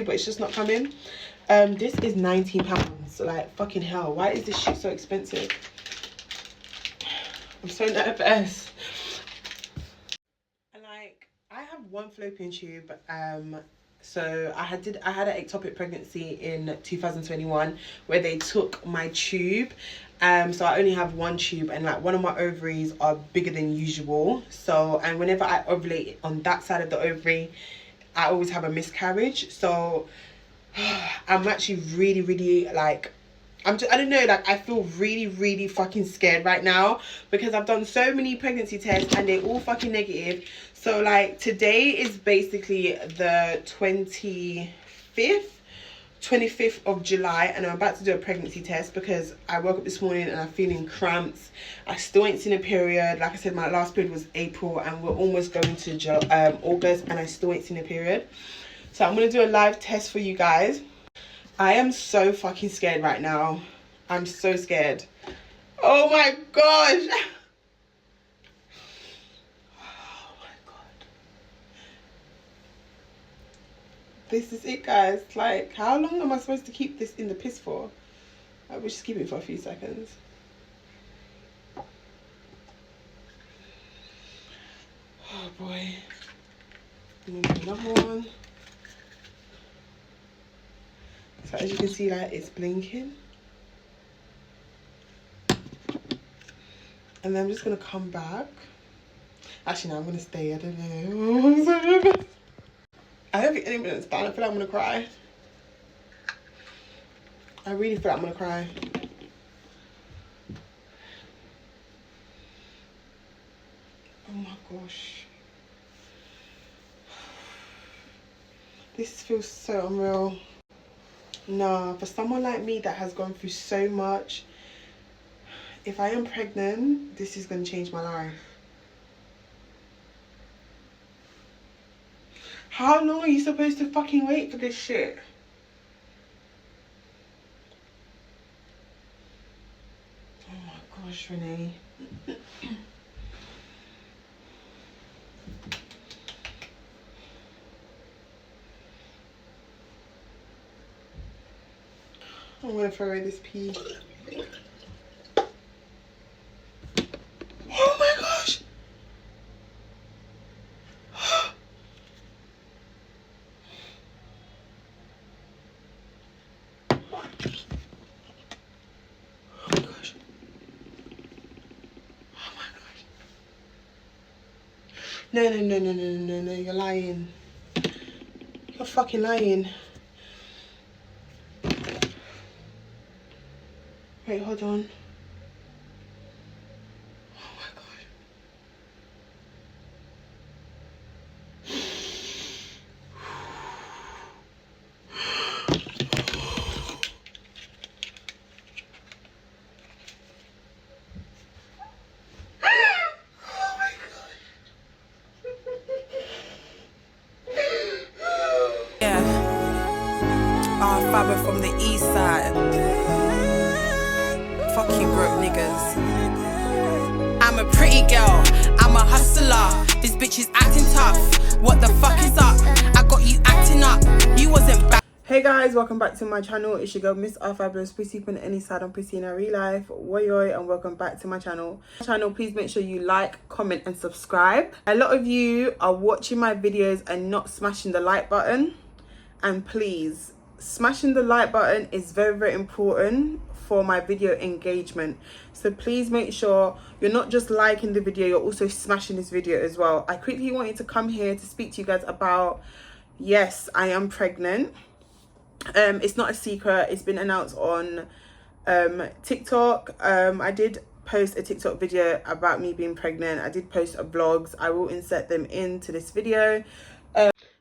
but it's just not coming. This is £19. Like, fucking hell, why is this shit so expensive? I'm so nervous. And like, I have one fallopian tube. So I had an ectopic pregnancy in 2021 where they took my tube. So I only have one tube, and like one of my ovaries are bigger than usual. So, and whenever I ovulate on that side of the ovary, I always have a miscarriage. So I'm actually really like, I don't know, like, I feel really fucking scared right now because I've done so many pregnancy tests and they're all fucking negative. So like, today is basically the 25th of July, and I'm about to do a pregnancy test because I woke up this morning and I'm feeling cramps. I still ain't seen a period. Like I said, my last period was April and we're almost going to August, and I still ain't seen a period. So I'm gonna do a live test for you guys. I am so fucking scared right now. I'm so scared. Oh my gosh. Oh my god. This is it, guys. Like, how long am I supposed to keep this in the piss for? I will just keep it for a few seconds. Oh boy. I'm gonna do another one. So as you can see, like, it's blinking. And then I'm just gonna come back. Actually, no, I'm gonna stay. I don't know. I'm so nervous. I don't think anybody's down. I feel like I'm gonna cry. I really feel like I'm gonna cry. Oh my gosh. This feels so unreal. Nah, for someone like me that has gone through so much, if I am pregnant, this is gonna change my life. How long are you supposed to fucking wait for this shit? Oh my gosh, Renee. I'm gonna throw away this pee. Oh my gosh! No, you're lying. You're fucking lying. Wait, hold on. Oh my god. Father from the east side. Fuck you broke niggas. I'm a pretty girl, I'm a hustler. This bitch is acting tough. What the fuck is up? I got you acting up. You wasn't back. Hey guys, welcome back to my channel. It's your girl Miss R Fabulous, pretty on any side on pretty in a real life. Woyoy, and welcome back to my channel. Please make sure you like, comment and subscribe. A lot of you are watching my videos and not smashing the like button, and please, smashing the like button is very important for my video engagement. So please make sure you're not just liking the video, you're also smashing this video as well. I quickly wanted to come here to speak to you guys about, yes, I am pregnant. It's not a secret. It's been announced on TikTok. I did post a TikTok video about me being pregnant. I did post a vlogs. I will insert them into this video.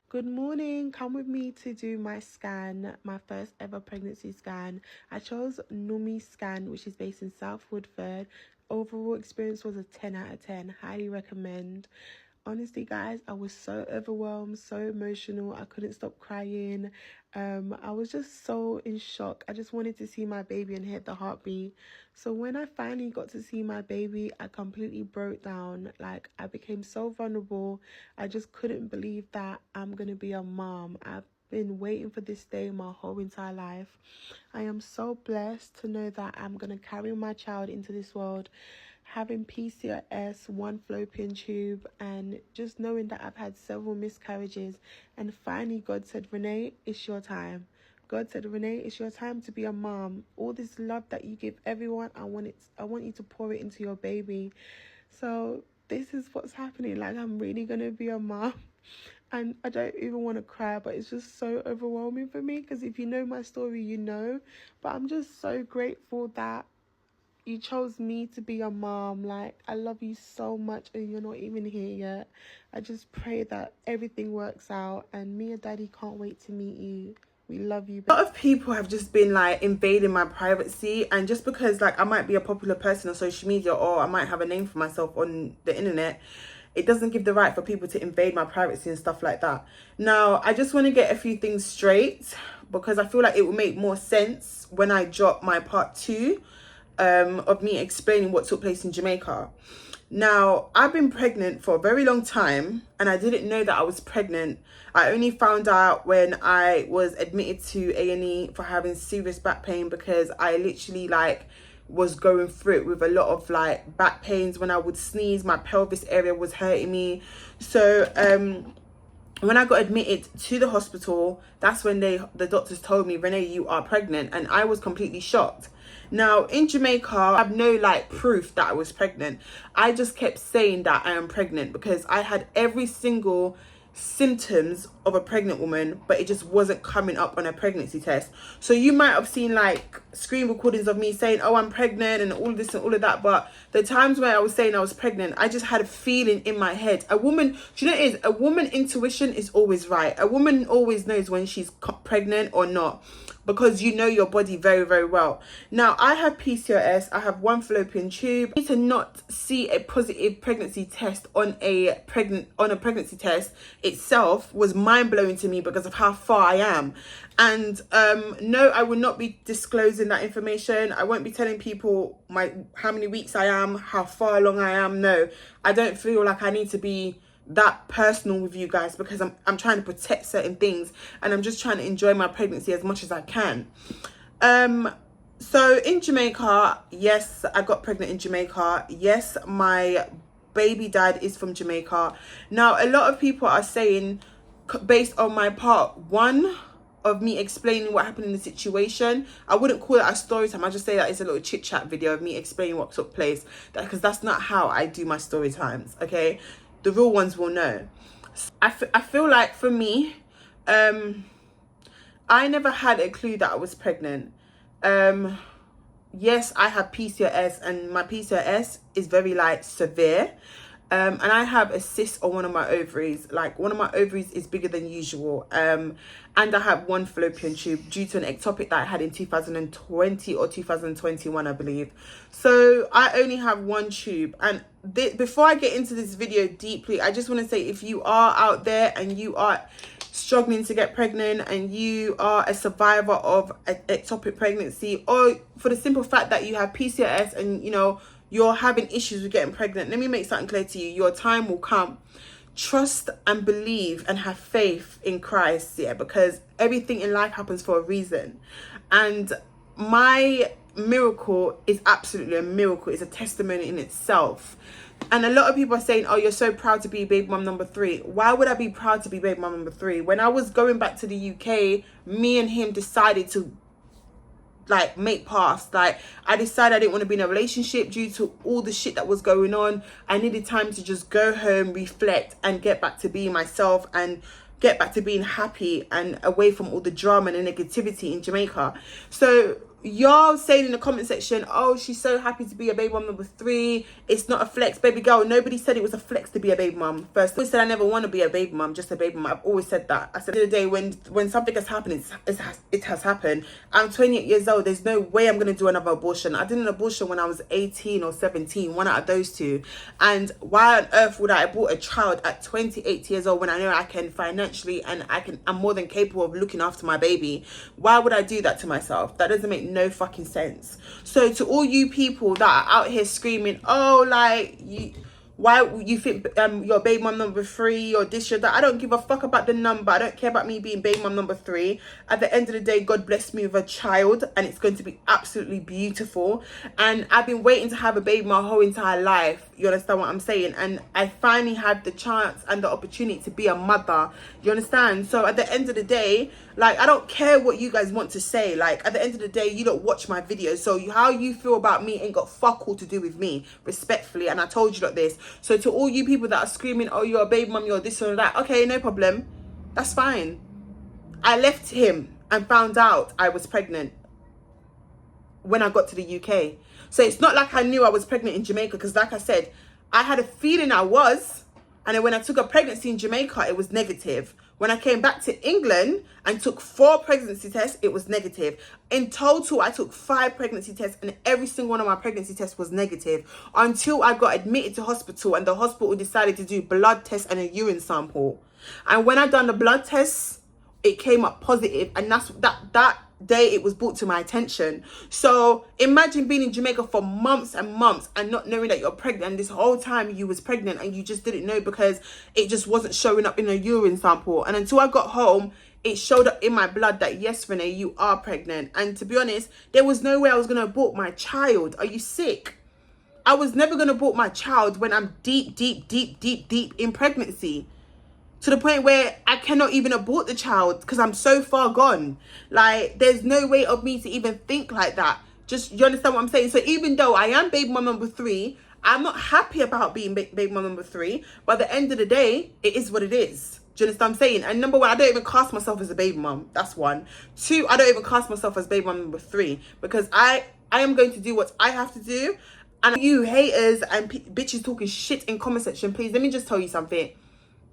Good morning. Come with me to do my scan, my first ever pregnancy scan. I chose Numi Scan, which is based in South Woodford. Overall experience was a 10 out of 10. Highly recommend. Honestly, guys, I was so overwhelmed, so emotional. I couldn't stop crying. I was just so in shock. I just wanted to see my baby and hear the heartbeat. So when I finally got to see my baby, I completely broke down. Like, I became so vulnerable. I just couldn't believe that I'm going to be a mom. I've been waiting for this day my whole entire life. I am so blessed to know that I'm going to carry my child into this world, having PCOS, one fallopian tube, and just knowing that I've had several miscarriages. And finally, God said, Renee, it's your time. God said, Renee, it's your time to be a mom. All this love that you give everyone, I want you to pour it into your baby. So this is what's happening. Like, I'm really going to be a mom. And I don't even want to cry, but it's just so overwhelming for me, because if you know my story, you know. But I'm just so grateful that you chose me to be a mom. Like, I love you so much, and you're not even here yet. I just pray that everything works out, and me and Daddy can't wait to meet you. We love you. A lot of people have just been like invading my privacy, and just because like I might be a popular person on social media, or I might have a name for myself on the internet, it doesn't give the right for people to invade my privacy and stuff like that. Now, I just want to get a few things straight, because I feel like it will make more sense when I drop my part 2 of me explaining what took place in Jamaica. Now, I've been pregnant for a very long time, and I didn't know that I was pregnant. I only found out when I was admitted to A&E for having serious back pain, because I literally like was going through it with a lot of like back pains. When I would sneeze, my pelvis area was hurting me. So when I got admitted to the hospital, that's when the doctors told me, Renee, you are pregnant. And I was completely shocked. Now, in Jamaica, I have no like proof that I was pregnant. I just kept saying that I am pregnant, because I had every single symptoms of a pregnant woman, but it just wasn't coming up on a pregnancy test. So you might have seen like screen recordings of me saying, oh, I'm pregnant and all this and all of that, but the times where I was saying I was pregnant, I just had a feeling in my head. A woman, do you know what it is? A woman intuition is always right. A woman always knows when she's pregnant or not, because you know your body very, very well. Now, I have PCOS. I have one fallopian tube. I need to not see a positive pregnancy test on a pregnancy test itself was mind-blowing to me, because of how far I am. And no, I will not be disclosing that information. I won't be telling people how many weeks I am, how far along I am. No, I don't feel like I need to be that personal with you guys, because I'm trying to protect certain things, and I'm just trying to enjoy my pregnancy as much as I can. So in Jamaica, yes, I got pregnant in Jamaica. Yes, my baby dad is from Jamaica. Now, a lot of people are saying, based on my part 1 of me explaining what happened in the situation, I wouldn't call it a story time. I just say that it's a little chit chat video of me explaining what took place, because that's not how I do my story times. Okay, the real ones will know. I feel like for me, I never had a clue that I was pregnant. Yes, I have PCOS, and my PCOS is very like severe. And I have a cyst on one of my ovaries. Like, one of my ovaries is bigger than usual. And I have one fallopian tube due to an ectopic that I had in 2020 or 2021, I believe. So I only have one tube. And before I get into this video deeply, I just want to say, if you are out there and you are struggling to get pregnant, and you are a survivor of ectopic pregnancy, or for the simple fact that you have PCOS and you know you're having issues with getting pregnant, let me make something clear to you. Your time will come. Trust and believe and have faith in Christ, yeah, because everything in life happens for a reason. And my miracle is absolutely a miracle. It's a testimony in itself. And a lot of people are saying, oh, you're so proud to be baby mum number 3. Why would I be proud to be baby mum number 3? When I was going back to the UK, me and him decided to like make past. Like, I decided I didn't want to be in a relationship due to all the shit that was going on. I needed time to just go home, reflect, and get back to being myself, and get back to being happy, and away from all the drama and the negativity in Jamaica. So y'all saying in the comment section, oh, she's so happy to be a baby mum number 3, it's not a flex. Baby girl, nobody said it was a flex to be a baby mum. First, I always said I never want to be a baby mum, just a baby mum. I've always said that. I said, the other day, when something has happened, it has happened. I'm 28 years old. There's no way I'm going to do another abortion. I did an abortion when I was 18 or 17, one out of those two. And why on earth would I abort a child at 28 years old when I know I can financially, and I'm more than capable of looking after my baby? Why would I do that to myself? That doesn't make no fucking sense. So to all you people that are out here screaming, oh, like, why you think your baby mum number 3 or this or that. I don't give a fuck about the number. I don't care about me being baby mum number 3. At the end of the day, God blessed me with a child, and it's going to be absolutely beautiful. And I've been waiting to have a baby my whole entire life. You understand what I'm saying? And I finally had the chance and the opportunity to be a mother. You understand? So at the end of the day, like, I don't care what you guys want to say. Like, at the end of the day, you don't watch my videos, so how you feel about me ain't got fuck all to do with me, respectfully. And I told you like this. So to all you people that are screaming, oh, you're a baby mum, you're this or that, okay, no problem, that's fine. I left him and found out I was pregnant when I got to the UK. So it's not like I knew I was pregnant in Jamaica, because like I said, I had a feeling I was, and then when I took a pregnancy in Jamaica, it was negative. When I came back to England and took 4 pregnancy tests, it was negative. In total, I took 5 pregnancy tests, and every single one of my pregnancy tests was negative, until I got admitted to hospital, and the hospital decided to do blood tests and a urine sample. And when I done the blood tests, it came up positive, and that's that day it was brought to my attention. So imagine being in Jamaica for months and months and not knowing that you're pregnant, and this whole time you was pregnant and you just didn't know because it just wasn't showing up in a urine sample. And until I got home, it showed up in my blood that yes, Renee, you are pregnant. And to be honest, there was no way I was going to abort my child. Are you sick? I was never going to abort my child when I'm deep in pregnancy, to the point where I cannot even abort the child because I'm so far gone. Like, there's no way of me to even think like that. Just, you understand what I'm saying? So even though I am baby mum number 3, I'm not happy about being baby mum number 3. But at the end of the day, it is what it is. Do you understand what I'm saying? And number 1, I don't even cast myself as a baby mum. That's 1. 2, I don't even cast myself as baby mum number 3, because I am going to do what I have to do. And you haters and bitches talking shit in comment section, please, let me just tell you something.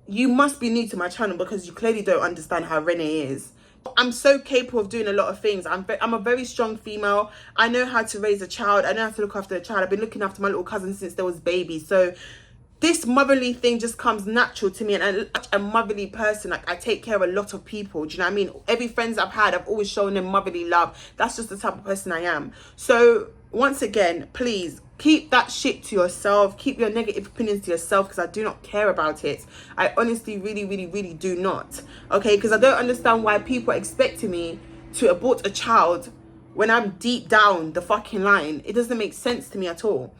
You must be new to my channel, because you clearly don't understand how Renee is. I'm so capable of doing a lot of things. I'm a very strong female. I know how to raise a child. I know how to look after a child. I've been looking after my little cousin since there was babies. So this motherly thing just comes natural to me. And I'm a motherly person. Like, I take care of a lot of people. Do you know what I mean? Every friends I've had, I've always shown them motherly love. That's just the type of person I am. So once again, please, keep that shit to yourself. Keep your negative opinions to yourself, because I do not care about it. I honestly really do not. Okay, because I don't understand why people are expecting me to abort a child when I'm deep down the fucking line. It doesn't make sense to me at all.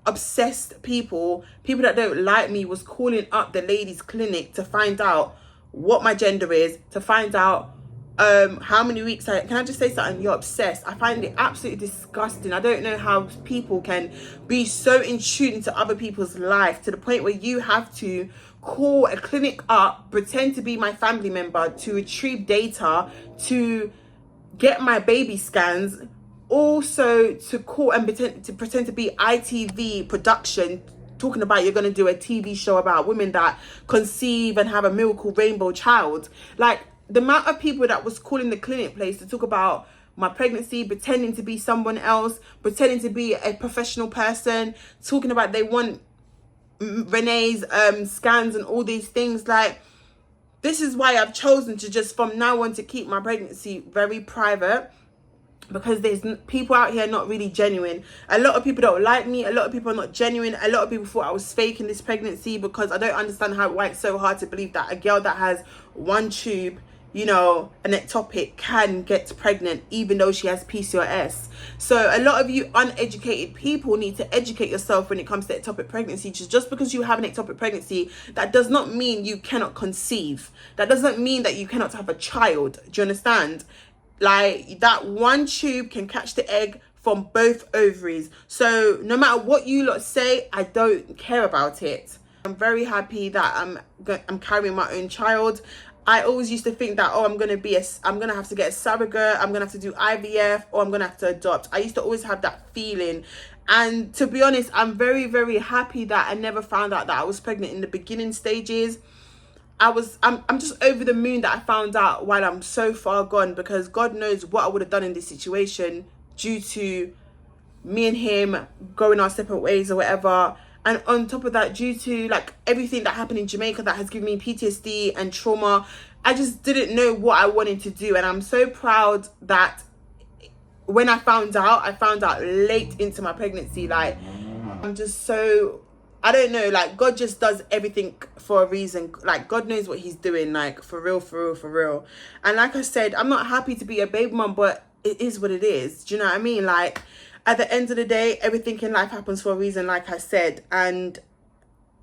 Obsessed people that don't like me, was calling up the ladies' clinic to find out what my gender is, to find out how many weeks can I just say something? You're obsessed. I find it absolutely disgusting. I don't know how people can be so in tune into other people's life to the point where you have to call a clinic up, pretend to be my family member, to retrieve data, to get my baby scans, also to call and pretend to be ITV production, talking about you're going to do a TV show about women that conceive and have a miracle rainbow child. Like, the amount of people that was calling the clinic place to talk about my pregnancy, pretending to be someone else, pretending to be a professional person, talking about they want Renee's scans and all these things. Like, this is why I've chosen to just from now on to keep my pregnancy very private, because there's people out here not really genuine. A lot of people don't like me. A lot of people are not genuine. A lot of people thought I was faking this pregnancy, because I don't understand why it's so hard to believe that a girl that has 1 tube, you know, an ectopic, can get pregnant even though she has PCOS. So a lot of you uneducated people need to educate yourself when it comes to ectopic pregnancy. Just because you have an ectopic pregnancy, that does not mean you cannot conceive. That doesn't mean that you cannot have a child. Do you understand? Like, that 1 tube can catch the egg from both ovaries. So no matter what you lot say, I don't care about it. I'm very happy that I'm carrying my own child. I always used to think that, oh, I'm gonna have to get a surrogate, I'm gonna have to do IVF, or I'm gonna have to adopt. I used to always have that feeling. And to be honest, I'm very happy that I never found out that I was pregnant in the beginning stages. I'm just over the moon that I found out while I'm so far gone, because God knows what I would have done in this situation due to me and him going our separate ways or whatever. And on top of that, due to like everything that happened in Jamaica that has given me PTSD and trauma, I just didn't know what I wanted to do. And I'm so proud that when I found out late into my pregnancy. Like, I'm just so I don't know, like God just does everything for a reason. Like God knows what he's doing, like for real, for real, for real. And like I said, I'm not happy to be a baby mum, but it is what it is. Do you know what I mean? Like at the end of the day, everything in life happens for a reason, like I said. And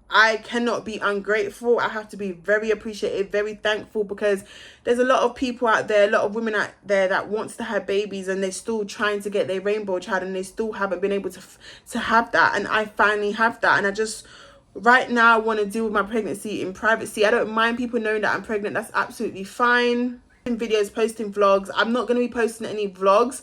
I cannot be ungrateful. I have to be very appreciative, very thankful, because there's a lot of people out there, a lot of women out there that wants to have babies and they're still trying to get their rainbow child and they still haven't been able to have that. And I finally have that. And I just, right now, I want to deal with my pregnancy in privacy. I don't mind people knowing that I'm pregnant. That's absolutely fine. Videos, posting vlogs. I'm not going to be posting any vlogs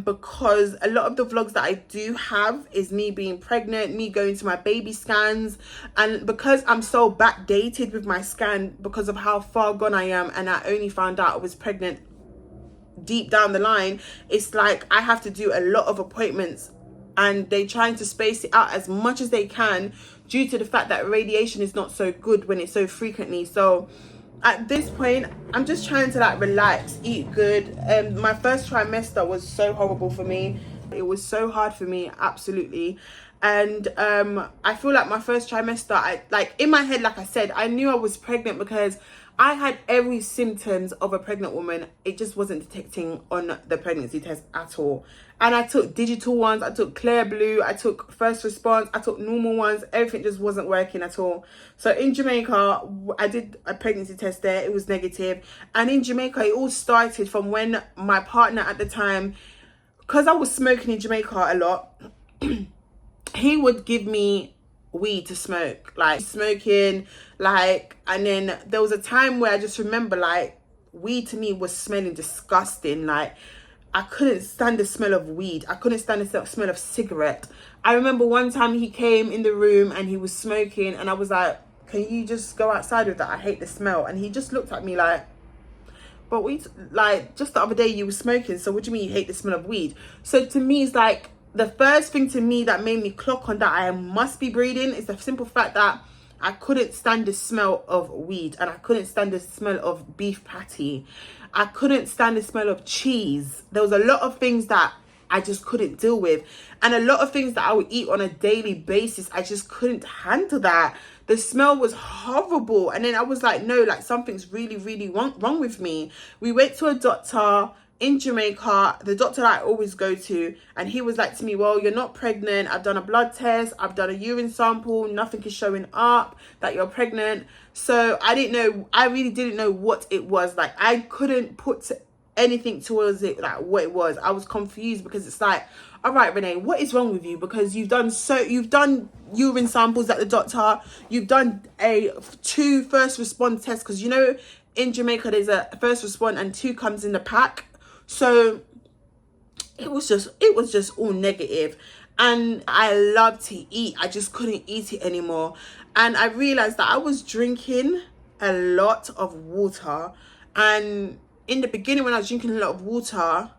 because a lot of the vlogs that I do have is me being pregnant, me going to my baby scans, and because I'm so backdated with my scan because of how far gone I am, and I only found out I was pregnant deep down the line, it's like I have to do a lot of appointments, and they're trying to space it out as much as they can due to the fact that radiation is not so good when it's so frequently. So at this point, I'm just trying to like relax, eat good. My first trimester was so horrible for me. It was so hard for me, absolutely. And I feel like my first trimester, I like in my head, like I said, I knew I was pregnant because I had every symptoms of a pregnant woman. It just wasn't detecting on the pregnancy test at all. And I took digital ones, I took clear blue, I took first response, I took normal ones. Everything just wasn't working at all. So in Jamaica, I did a pregnancy test there. It was negative. And in Jamaica, it all started from when my partner at the time, because I was smoking in Jamaica a lot, he would give me weed to smoke, like smoking, like, and then there was a time where I just remember like weed to me was smelling disgusting. Like I couldn't stand the smell of weed. I couldn't stand the smell of cigarette. I remember one time he came in the room and he was smoking and I was like, can you just go outside with that? I hate the smell. And he just looked at me like, but we like just the other day you were smoking, so what do you mean you hate the smell of weed? So to me, it's like the first thing to me that made me clock on that I must be breathing is the simple fact that I couldn't stand the smell of weed, and I couldn't stand the smell of beef patty. I couldn't stand the smell of cheese. There was a lot of things that I just couldn't deal with, and a lot of things that I would eat on a daily basis, I just couldn't handle that. The smell was horrible. And then I was like, no, like something's really, really wrong with me. We went to a doctor in Jamaica, the doctor that I always go to, and he was like to me, well, you're not pregnant. I've done a blood test, I've done a urine sample, nothing is showing up that you're pregnant. So I didn't know, I really didn't know what it was. Like I couldn't put anything towards it, like what it was. I was confused because it's like, all right, Renee, what is wrong with you? Because you've done urine samples at the doctor, you've done 2 first response tests, because you know in Jamaica there's a first response and 2 comes in the pack. So it was just all negative. And I love to eat, I just couldn't eat it anymore. And I realized that I was drinking a lot of water, and in the beginning when I was drinking a lot of water,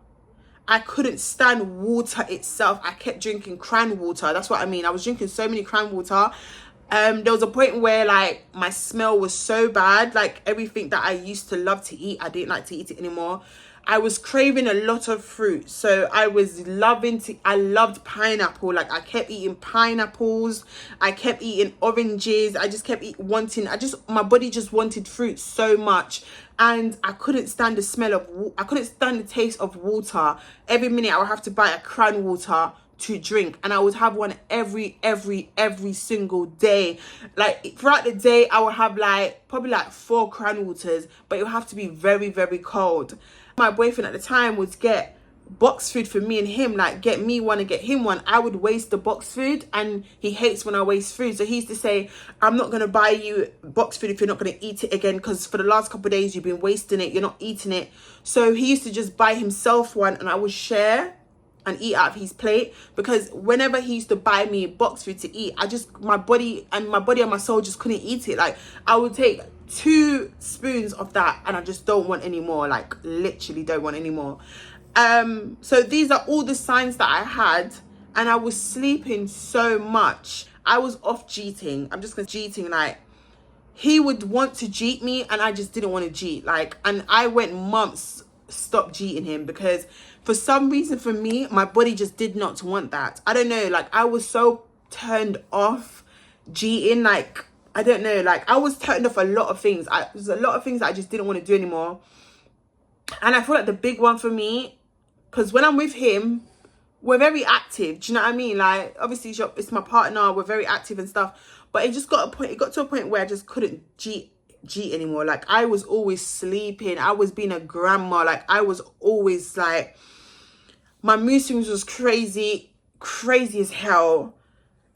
I couldn't stand water itself. I kept drinking cran water. That's what I mean. I was drinking so many cran water. There was a point where like my smell was so bad, like everything that I used to love to eat, I didn't like to eat it anymore. I was craving a lot of fruit. So I loved pineapple. Like I kept eating pineapples. I kept eating oranges. I just kept my body just wanted fruit so much. And I couldn't stand the smell of, I couldn't stand the taste of water. Every minute I would have to buy a cran water to drink, and I would have one every single day. Like throughout the day I would have like probably like 4 cran waters, but it would have to be very, very cold. My boyfriend at the time would get box food for me and him, like get me one and get him one. I would waste the box food, and he hates when I waste food. So he used to say, I'm not going to buy you box food if you're not going to eat it again, because for the last couple of days you've been wasting it, you're not eating it. So he used to just buy himself one, and I would share and eat out of his plate, because whenever he used to buy me box food to eat, my body and my soul just couldn't eat it. Like I would take 2 spoons of that and I just don't want any more, like literally don't want any more. So these are all the signs that I had, and I was sleeping so much. I was off cheating. I'm just gonna cheating. Like he would want to cheat me and I just didn't want to cheat. Like, and I went months stop cheating him because for some reason for me, my body just did not want that. I don't know, like I was so turned off cheating. Like, I don't know, like I was turned off a lot of things. There's a lot of things that I just didn't want to do anymore. And I feel like the big one for me, because when I'm with him, we're very active. Do you know what I mean? Like, obviously it's my partner, we're very active and stuff, but it got to a point where I just couldn't cheat anymore. Like, I was always sleeping, I was being a grandma, like I was always like, my mood swings was crazy as hell.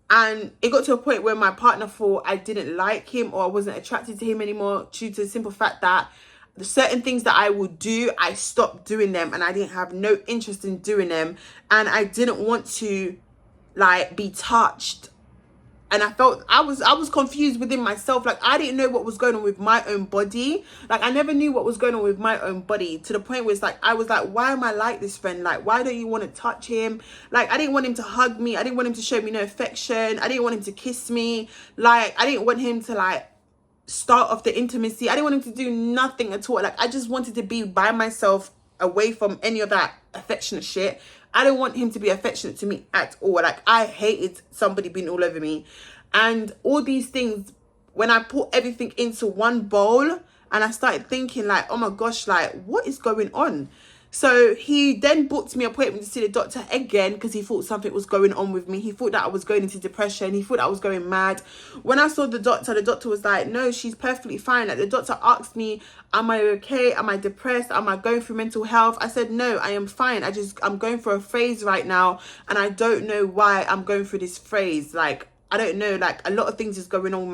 And it got to a point where my partner thought I didn't like him or I wasn't attracted to him anymore, due to the simple fact that the certain things that I would do, I stopped doing them, and I didn't have no interest in doing them, and I didn't want to like be touched. And I felt I was confused within myself. Like, I didn't know what was going on with my own body. Like, I never knew what was going on with my own body, to the point where it's like, I was like, why am I like this, friend? Like, why don't you want to touch him? Like, I didn't want him to hug me. I didn't want him to show me no affection. I didn't want him to kiss me. Like, I didn't want him to like start off the intimacy. I didn't want him to do nothing at all. Like, I just wanted to be by myself, away from any of that affectionate shit. I didn't want him to be affectionate to me at all. Like, I hated somebody being all over me. And all these things, when I put everything into one bowl, and I started thinking like, oh my gosh, like, what is going on? So he then booked me an appointment to see the doctor again, because he thought something was going on with me. He thought that I was going into depression. He thought I was going mad. When I saw the doctor was like, no, she's perfectly fine. Like, the doctor asked me, am I okay? Am I depressed? Am I going through mental health? I said, no, I am fine. I'm going through a phase right now, and I don't know why I'm going through this phase. Like, I don't know, like, a lot of things is going on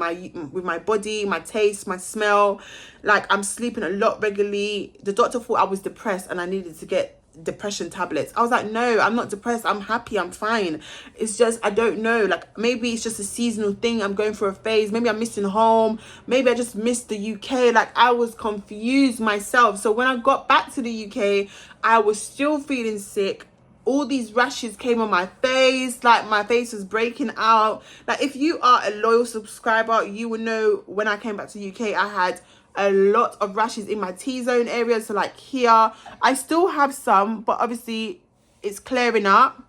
with my body, my taste, my smell. Like, I'm sleeping a lot regularly. The doctor thought I was depressed and I needed to get depression tablets. I was like, no, I'm not depressed. I'm happy. I'm fine. It's just, I don't know. Like, maybe it's just a seasonal thing. I'm going through a phase. Maybe I'm missing home. Maybe I just missed the UK. Like, I was confused myself. So when I got back to the UK, I was still feeling sick. All these rashes came on my face. Like, my face was breaking out. Like, if you are a loyal subscriber, you will know when I came back to the UK, I had a lot of rashes in my T-zone area. So like here, I still have some, but obviously it's clearing up.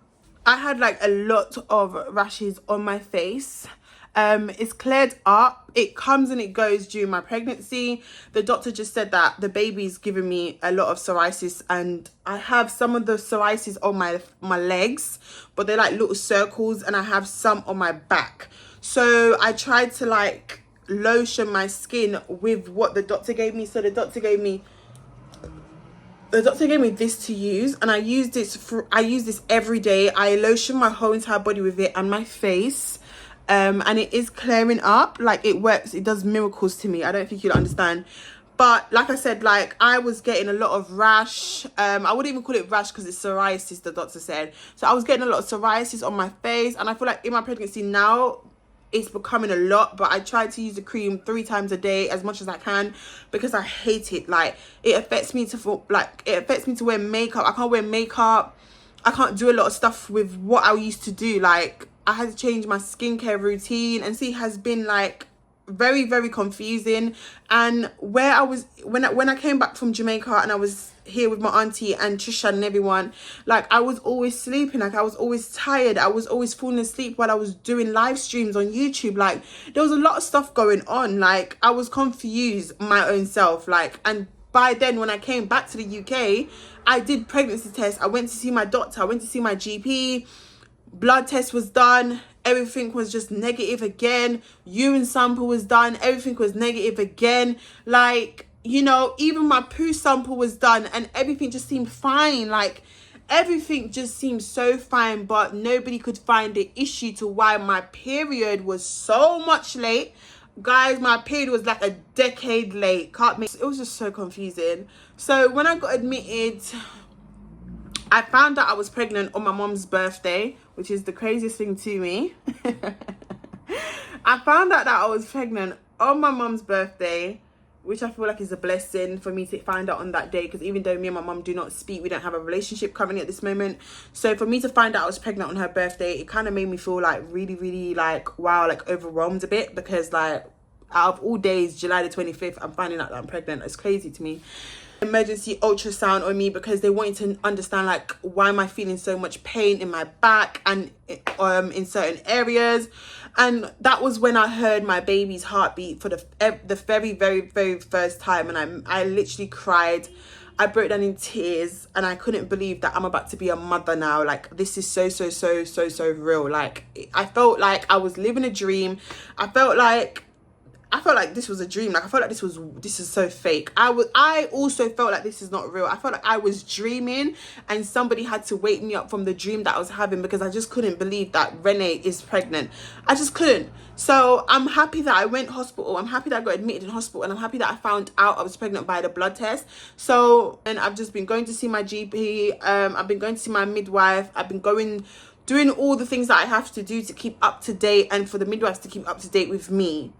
I had like a lot of rashes on my face. It's cleared up. It comes and it goes during my pregnancy. The doctor just said that the baby's giving me a lot of psoriasis, and I have some of the psoriasis on my legs, but they're like little circles, and I have some on my back. So I tried to like lotion my skin with what the doctor gave me. So the doctor gave me this to use, and I use this every day. I lotion my whole entire body with it and my face. And it is clearing up. Like, it works. It does miracles to me. I don't think you'll understand. But like I said, like, I was getting a lot of rash. I wouldn't even call it rash because it's psoriasis, the doctor said. So I was getting a lot of psoriasis on my face. And I feel like in my pregnancy now, it's becoming a lot. But I try to use the cream 3 times a day as much as I can, because I hate it. Like, it affects me to wear makeup. I can't wear makeup. I can't do a lot of stuff with what I used to do. Like, I had to change my skincare routine, and see, it has been like very, very confusing. And where I was, when I came back from Jamaica and I was here with my auntie and Trisha and everyone, like, I was always sleeping. Like, I was always tired. I was always falling asleep while I was doing live streams on YouTube. Like, there was a lot of stuff going on. Like, I was confused my own self. Like, and by then, when I came back to the UK, I did pregnancy tests. I went to see my doctor. I went to see my GP. Blood test was done. Everything was just negative again. Urine sample was done. Everything was negative again. Like, you know, even my poo sample was done, and everything just seemed fine. Like, everything just seemed so fine, but nobody could find the issue to why my period was so much late. Guys, my period was like a decade late. It was just so confusing. So when I got admitted, I found out I was pregnant on my mom's birthday, which is the craziest thing to me. I found out that I was pregnant on my mom's birthday, which I feel like is a blessing for me to find out on that day, because even though me and my mom do not speak, we don't have a relationship currently at this moment. So for me to find out I was pregnant on her birthday, it kind of made me feel like really, really like, wow, like overwhelmed a bit, because like, out of all days, July the 25th, I'm finding out that I'm pregnant. It's crazy to me. emergency ultrasound on me because they wanted to understand like why am I feeling so much pain in my back and in certain areas. And that was when I heard my baby's heartbeat for the very first time, and I literally cried. I broke down in tears, and I couldn't believe that I'm about to be a mother now. Like, this is so real. Like, I felt like I was living a dream. I felt like this was a dream. Like, I felt like this is so fake. I also felt like this is not real. I felt like I was dreaming and somebody had to wake me up from the dream that I was having, because I just couldn't believe that Renee is pregnant. I just couldn't. So I'm happy that I went hospital. I'm happy that I got admitted in hospital, and I'm happy that I found out I was pregnant by the blood test. So, and I've just been going to see my GP. I've been going to see my midwife. I've been doing all the things that I have to do to keep up to date, and for the midwives to keep up to date with me.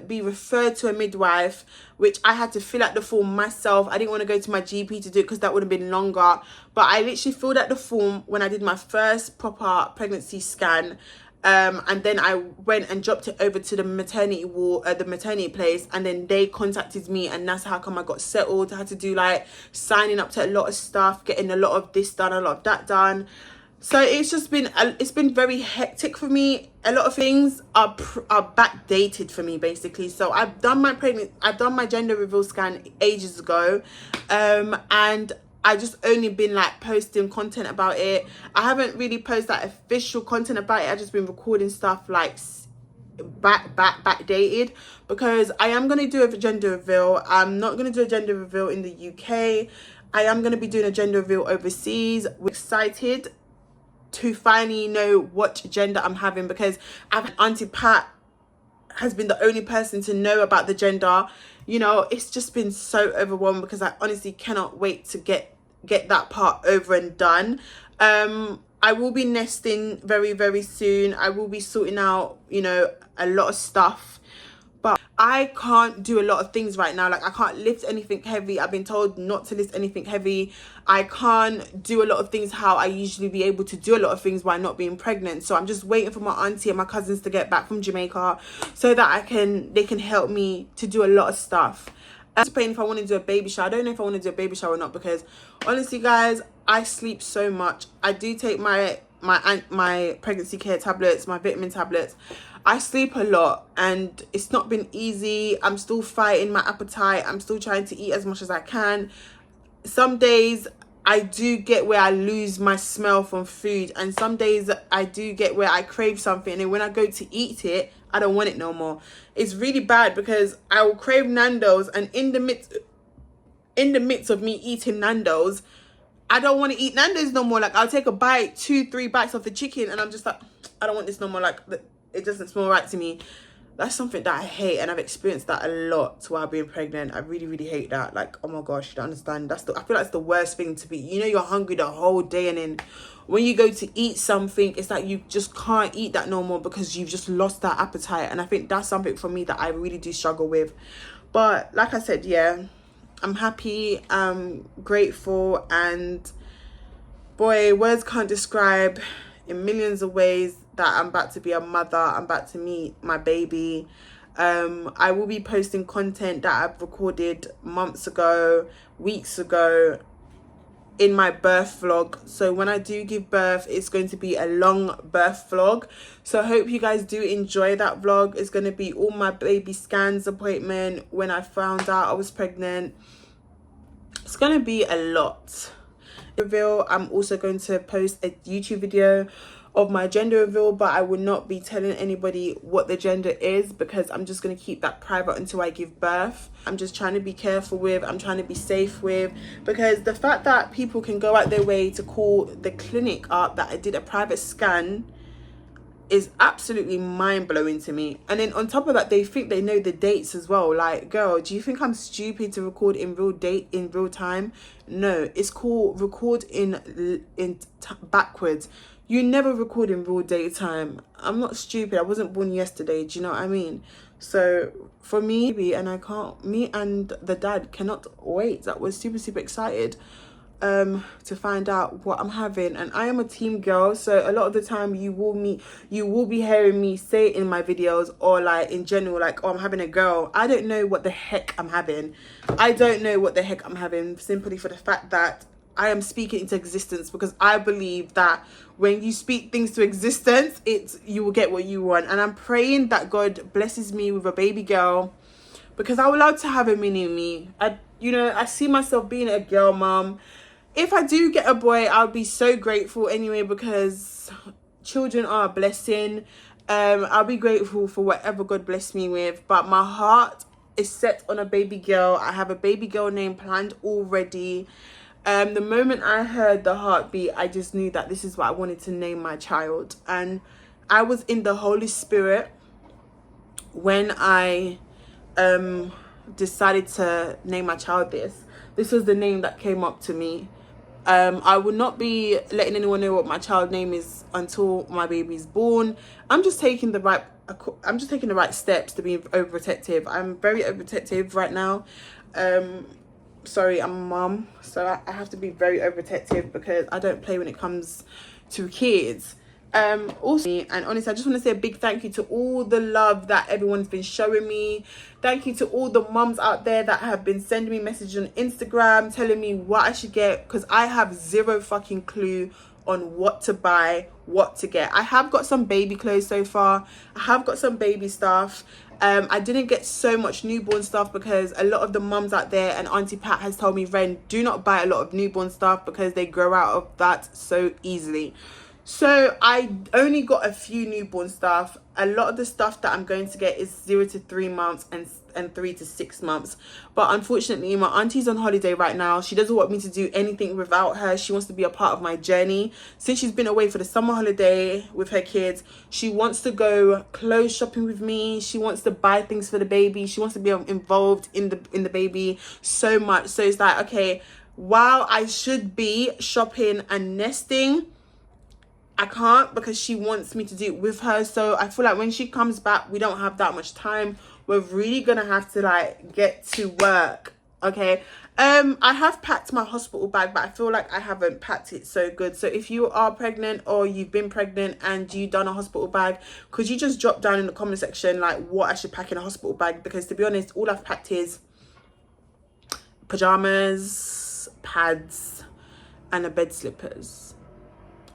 Be referred to a midwife, which I had to fill out the form myself. I didn't want to go to my GP to do it because that would have been longer, but I literally filled out the form when I did my first proper pregnancy scan, and then I went and dropped it over to the maternity ward, the maternity place, and then they contacted me, and that's how come I got settled. I had to do like signing up to a lot of stuff, getting a lot of this done, a lot of that done. So it's been very hectic for me. A lot of things are backdated for me, basically. So I've done my gender reveal scan ages ago, and I just only been like posting content about it. I haven't really posted like official content about it. I've just been recording stuff like backdated, because I am going to do a gender reveal. I'm not going to do a gender reveal in the UK. I am going to be doing a gender reveal overseas. We're excited to finally know what gender I'm having, because Auntie Pat has been the only person to know about the gender. You know, it's just been so overwhelming, because I honestly cannot wait to get that part over and done. I will be nesting very soon. I will be sorting out, you know, a lot of stuff, but I can't do a lot of things right now. Like, I can't lift anything heavy. I've been told not to lift anything heavy. I can't do a lot of things how I usually be able to do a lot of things while not being pregnant. So I'm just waiting for my auntie and my cousins to get back from Jamaica so that they can help me to do a lot of stuff. I'm just praying if I want to do a baby shower. I don't know if I want to do a baby shower or not, because honestly, guys, I sleep so much. I do take my pregnancy care tablets, my vitamin tablets. I sleep a lot, and it's not been easy. I'm still fighting my appetite. I'm still trying to eat as much as I can. Some days I do get where I lose my smell from food, and some days I do get where I crave something, and when I go to eat it, I don't want it no more. It's really bad, because I will crave Nando's, and in the midst of me eating Nando's, I don't want to eat Nando's no more. Like, I'll take a bite, 2-3 bites of the chicken, and I'm just like, I don't want this no more. Like, it doesn't smell right to me. That's something that I hate, and I've experienced that a lot while being pregnant. I really hate that. Like, oh my gosh, you don't understand. I feel like it's the worst thing to be. You know, you're hungry the whole day, and then when you go to eat something, it's like you just can't eat that no more, because you've just lost that appetite. And I think that's something for me that I really do struggle with. But like I said, yeah, I'm happy, I'm grateful, and boy, words can't describe in millions of ways that I'm about to be a mother. I'm about to meet my baby. I will be posting content that I've recorded months ago, weeks ago, in my birth vlog. So when I do give birth, it's going to be a long birth vlog. So I hope you guys do enjoy that vlog. It's going to be all my baby scans appointment, when I found out I was pregnant. It's going to be a lot. Reveal. I'm also going to post a YouTube video of my gender reveal, but I will not be telling anybody what the gender is, because I'm just going to keep that private until I give birth. I'm just trying to be careful with, I'm trying to be safe with, because the fact that people can go out their way to call the clinic up that I did a private scan is absolutely mind-blowing to me. And then on top of that, they think they know the dates as well. Like, girl, do you think I'm stupid to record in real time? No, it's called record backwards. You never record in real daytime. I'm not stupid. I wasn't born yesterday. Do you know what I mean? So for me, and me and the dad cannot wait. That was super excited. to find out what I'm having, and I am a team girl, so a lot of the time you will be hearing me say in my videos, or like in general, like, oh, I'm having a girl. I don't know what the heck I'm having. Simply for the fact that I am speaking into existence, because I believe that when you speak things to existence, you will get what you want. And I'm praying that God blesses me with a baby girl, because I would love to have a mini me. I see myself being a girl mom. If I do get a boy, I'll be so grateful anyway, because children are a blessing. I'll be grateful for whatever God bless me with, but my heart is set on a baby girl. I have a baby girl name planned already. The moment I heard the heartbeat, I just knew that this is what I wanted to name my child. And I was in the Holy Spirit when I decided to name my child this. This was the name that came up to me. I will not be letting anyone know what my child name is until my baby's born. I'm just taking the right steps to be overprotective. I'm very overprotective right now. Sorry, I'm a mom, so I have to be very overprotective, because I don't play when it comes to kids. Also, and honestly, I just want to say a big thank you to all the love that everyone's been showing me. Thank you to all the mums out there that have been sending me messages on Instagram telling me what I should get, because I have zero fucking clue on what to buy, what to get. I have got some baby clothes so far. I have got some baby stuff. I didn't get so much newborn stuff, because a lot of the mums out there, and Auntie Pat has told me, Ren, do not buy a lot of newborn stuff, because they grow out of that so easily. So I only got a few newborn stuff. A lot of the stuff that I'm going to get is 0 to 3 months and 3 to 6 months. But unfortunately, my auntie's on holiday right now. She doesn't want me to do anything without her. She wants to be a part of my journey. Since she's been away for the summer holiday with her kids, she wants to go clothes shopping with me. She wants to buy things for the baby. She wants to be involved in the baby so much. So it's like, okay, while I should be shopping and nesting, I can't, because she wants me to do it with her. So I feel like when she comes back, we don't have that much time. We're really gonna have to like get to work. Okay, I have packed my hospital bag, but I feel like I haven't packed it so good. So if you are pregnant, or you've been pregnant and you've done a hospital bag, could you just drop down in the comment section like what I should pack in a hospital bag? Because to be honest, all I've packed is pajamas, pads, and a bed slippers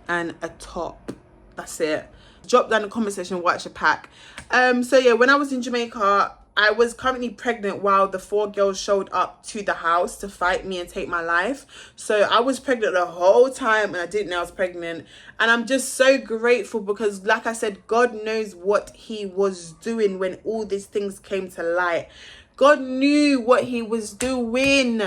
and a top. That's it. Drop down in the comment section what I should pack. So yeah, when I was in Jamaica, I was currently pregnant while the 4 girls showed up to the house to fight me and take my life. So I was pregnant the whole time, and I didn't know I was pregnant. And I'm just so grateful, because like I said, God knows what he was doing when all these things came to light. God knew what he was doing.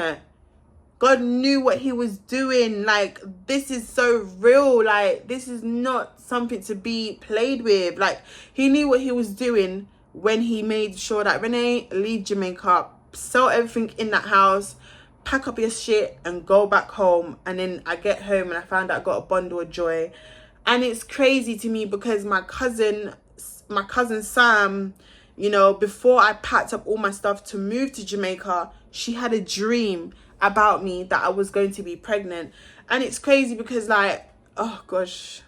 God knew what he was doing. Like, this is so real. Like, this is not something to be played with. Like, he knew what he was doing when he made sure that, Renee, leave Jamaica, sell everything in that house, pack up your shit and go back home. And then I get home and I found out I got a bundle of joy. And it's crazy to me, because my cousin Sam, you know, before I packed up all my stuff to move to Jamaica, she had a dream about me that I was going to be pregnant. And it's crazy, because like, oh gosh,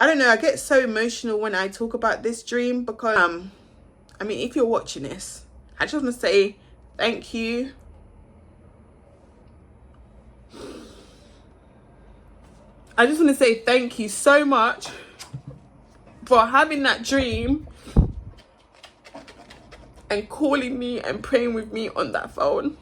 I don't know, I get so emotional when I talk about this dream, because I mean, if you're watching this, I just want to say thank you. I just want to say thank you so much for having that dream and calling me and praying with me on that phone.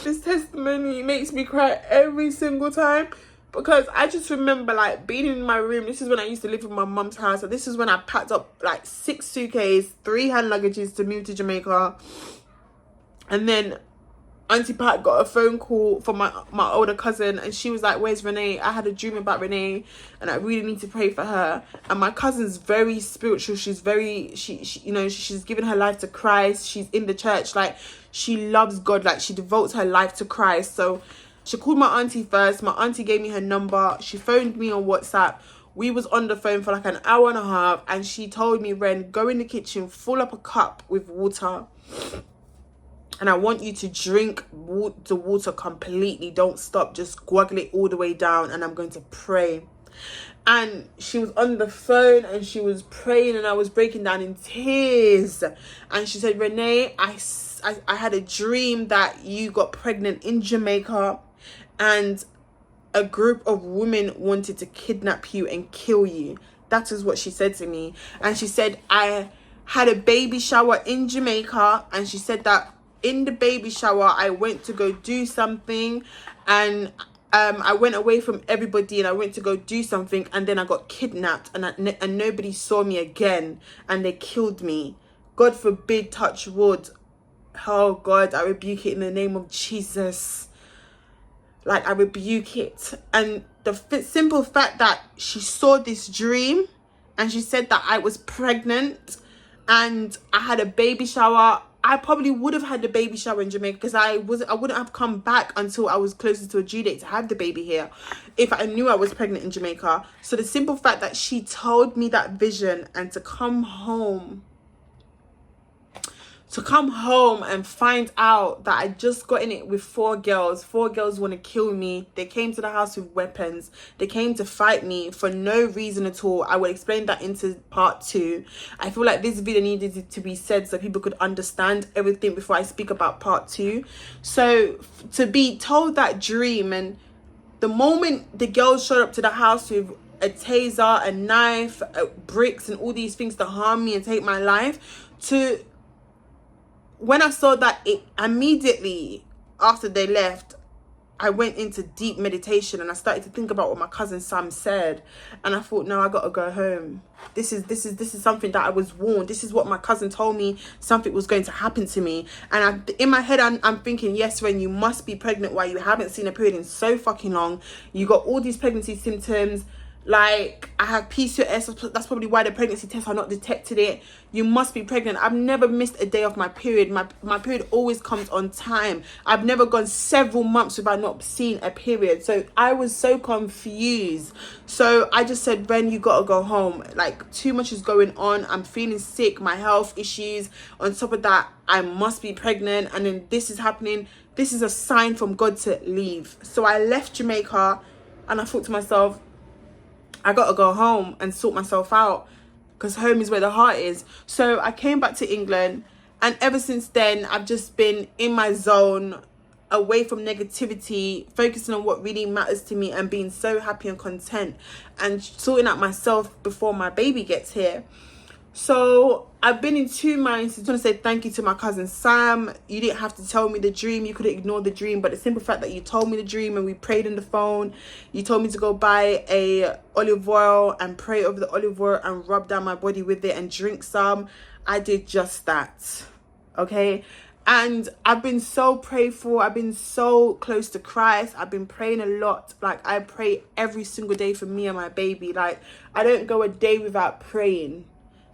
This testimony makes me cry every single time, because I just remember like being in my room. This is when I used to live in my mum's house, and this is when I packed up like 6 suitcases, 3 hand luggages to move to Jamaica. And then Auntie Pat got a phone call from my older cousin, and she was like, where's Renee? I had a dream about Renee and I really need to pray for her. And my cousin's very spiritual. She's very, she you know, she's given her life to Christ. She's in the church. Like, she loves God. Like, she devotes her life to Christ. So she called my auntie first. My auntie gave me her number. She phoned me on WhatsApp. We was on the phone for like an hour and a half, and she told me, Ren, go in the kitchen, fill up a cup with water and I want you to drink the water completely. Don't stop, just gurgle it all the way down, and I'm going to pray. And she was on the phone and she was praying, and I was breaking down in tears. And she said, Renee, I had a dream that you got pregnant in Jamaica, and a group of women wanted to kidnap you and kill you. That is what she said to me. And she said, I had a baby shower in Jamaica, and she said that in the baby shower I went to go do something, and I went away from everybody and I went to go do something, and then I got kidnapped, and nobody saw me again, and they killed me. God forbid, touch wood. Oh God, I rebuke it in the name of Jesus. Like, I rebuke it. And the simple fact that she saw this dream, and she said that I was pregnant and I had a baby shower. I probably would have had the baby shower in Jamaica, because I wouldn't have come back until I was closer to a due date to have the baby here if I knew I was pregnant in Jamaica. So the simple fact that she told me that vision, and to come home and find out that I just got in it with 4 girls. 4 girls want to kill me. They came to the house with weapons. They came to fight me for no reason at all. I will explain that into part 2. I feel like this video needed to be said so people could understand everything before I speak about part 2. So to be told that dream, and the moment the girls showed up to the house with a taser, a knife, bricks, and all these things to harm me and take my life, when I saw that, it immediately after they left, I went into deep meditation, and I started to think about what my cousin Sam said, and I thought, no, I gotta go home. This is something that I was warned. This is what my cousin told me, something was going to happen to me. And in my head, I'm thinking, yes, Ren, you must be pregnant. Why? You haven't seen a period in so fucking long. You got all these pregnancy symptoms. Like, I have PCOS. That's probably why the pregnancy tests are not detected it. You must be pregnant. I've never missed a day of my period. My period always comes on time. I've never gone several months without not seeing a period. So I was so confused. So I just said, Ben, you gotta go home. Like, too much is going on. I'm feeling sick. My health issues. On top of that, I must be pregnant. And then this is happening. This is a sign from God to leave. So I left Jamaica, and I thought to myself, I gotta go home and sort myself out, because home is where the heart is. So I came back to England, and ever since then I've just been in my zone, away from negativity, focusing on what really matters to me, and being so happy and content, and sorting out myself before my baby gets here. So I've been in 2 minds. I just want to say thank you to my cousin Sam. You didn't have to tell me the dream. You could have ignored the dream. But the simple fact that you told me the dream, and we prayed on the phone. You told me to go buy a olive oil and pray over the olive oil and rub down my body with it and drink some. I did just that. Okay. And I've been so prayerful. I've been so close to Christ. I've been praying a lot. Like, I pray every single day for me and my baby. Like, I don't go a day without praying.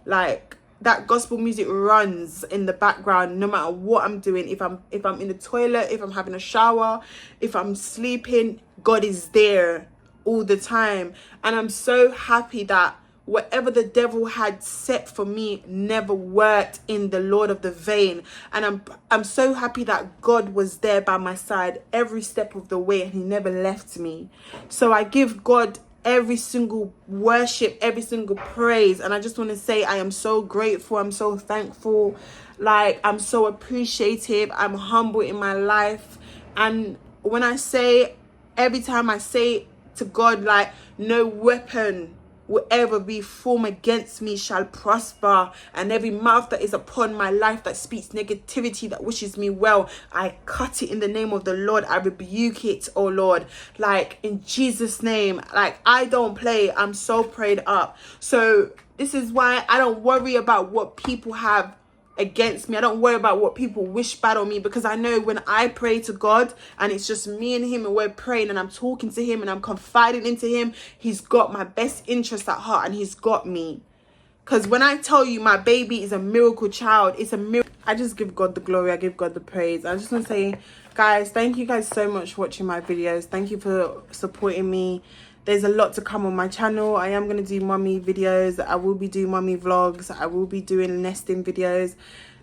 Like, that gospel music runs in the background no matter what I'm doing. If I'm in the toilet, if I'm having a shower, if I'm sleeping, God is there all the time. And I'm so happy that whatever the devil had set for me never worked in the Lord of the vein. And I'm so happy that God was there by my side every step of the way, and he never left me. So I give God every single worship, every single praise. And I just want to say I am so grateful. I'm so thankful. Like, I'm so appreciative. I'm humble in my life. And when I say, every time I say to God, like, no weapon will ever be formed against me shall prosper, and every mouth that is upon my life that speaks negativity, that wishes me well, I cut it in the name of the Lord. I rebuke it, oh Lord, like, in Jesus' name. Like, I don't play. I'm so prayed up. So this is why I don't worry about what people have against me. I don't worry about what people wish bad on me, because I know when I pray to God and it's just me and him, and we're praying and I'm talking to him and I'm confiding into him, he's got my best interest at heart, and he's got me. Because when I tell you my baby is a miracle child, it's a miracle. I just give God the glory. I give God the praise. I just want to say, guys, thank you guys so much for watching my videos. Thank you for supporting me. There's a lot to come on my channel. I am going to do mummy videos. I will be doing mummy vlogs. I will be doing nesting videos.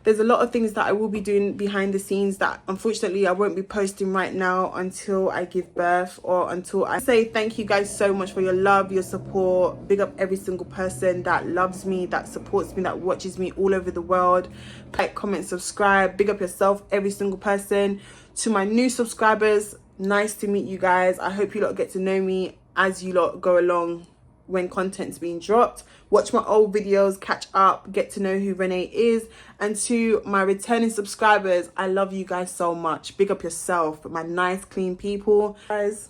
There's a lot of things that I will be doing behind the scenes that unfortunately I won't be posting right now until I give birth, or until I say thank you guys so much for your love, your support. Big up every single person that loves me, that supports me, that watches me all over the world. Like, comment, subscribe. Big up yourself, every single person. To my new subscribers, nice to meet you guys. I hope you lot get to know me as you lot go along when content's being dropped. Watch my old videos, catch up, get to know who Renee is. And to my returning subscribers, I love you guys so much. Big up yourself, my nice clean people guys.